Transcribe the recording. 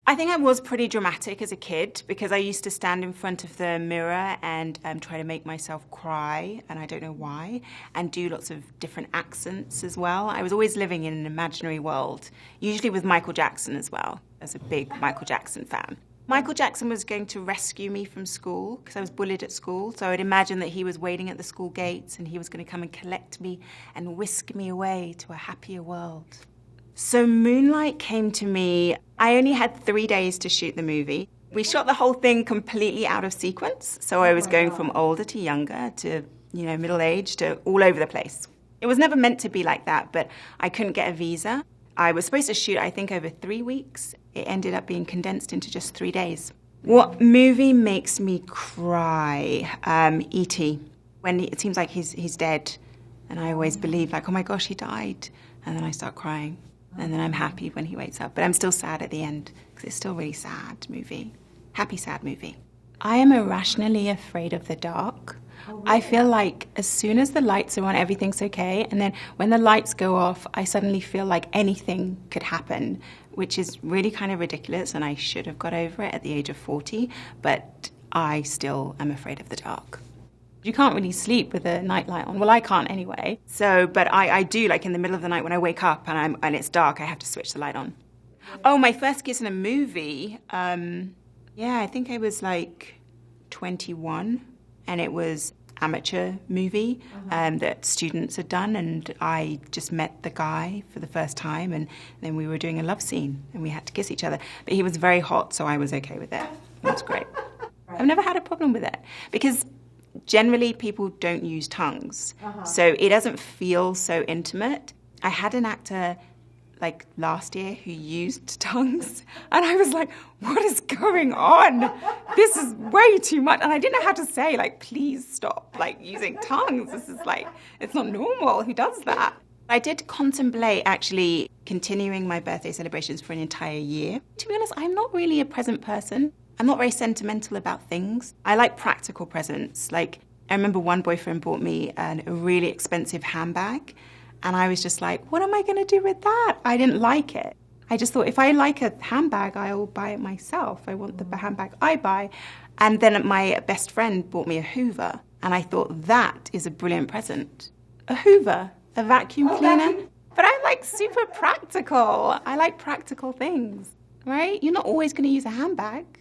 I think I was pretty dramatic as a kid because I used to stand in front of the mirror and try to make myself cry, and I don't know why, and do lots of different accents as well. I was always living in an imaginary world, usually with Michael Jackson as well, as a big Michael Jackson fan. Michael Jackson was going to rescue me from school because I was bullied at school, so I'd imagine that he was waiting at the school gates and he was going to come and collect me and whisk me away to a happier world. So Moonlight came to me, I only had 3 days to shoot the movie. We shot the whole thing completely out of sequence. So I was going from older to younger to, middle age to all over the place. It was never meant to be like that, but I couldn't get a visa. I was supposed to shoot, I think, over 3 weeks. It ended up being condensed into just 3 days. What movie makes me cry? E.T. When it seems like he's dead. And I always believe, like, oh my gosh, he died. And then I start crying. And then I'm happy when he wakes up. But I'm still sad at the end, because it's still a really sad movie. Happy, sad movie. I am irrationally afraid of the dark. I feel like as soon as the lights are on, everything's okay. And then when the lights go off, I suddenly feel like anything could happen, which is really kind of ridiculous. And I should have got over it at the age of 40. But I still am afraid of the dark. You can't really sleep with a nightlight on. Well, I can't anyway. But I do, like in the middle of the night when I wake up and it's dark, I have to switch the light on. Oh, my first kiss in a movie. I think I was like 21, and it was amateur movie that students had done, and I just met the guy for the first time, and then we were doing a love scene, and we had to kiss each other. But he was very hot, so I was okay with it. It was great. I've never had a problem with it, because generally, people don't use tongues, so it doesn't feel so intimate. I had an actor, like, last year who used tongues, and I was like, what is going on? This is way too much. And I didn't know how to say, like, please stop, like, using tongues. This is, like, it's not normal. Who does that? I did contemplate, actually, continuing my birthday celebrations for an entire year. To be honest, I'm not really a present person. I'm not very sentimental about things. I like practical presents. Like, I remember one boyfriend bought me a really expensive handbag, and I was just like, what am I going to do with that? I didn't like it. I just thought, if I like a handbag, I'll buy it myself. I want the handbag I buy. And then my best friend bought me a Hoover, and I thought, that is a brilliant present. A Hoover, a vacuum cleaner. But I'm like super practical. I like practical things, right? You're not always going to use a handbag.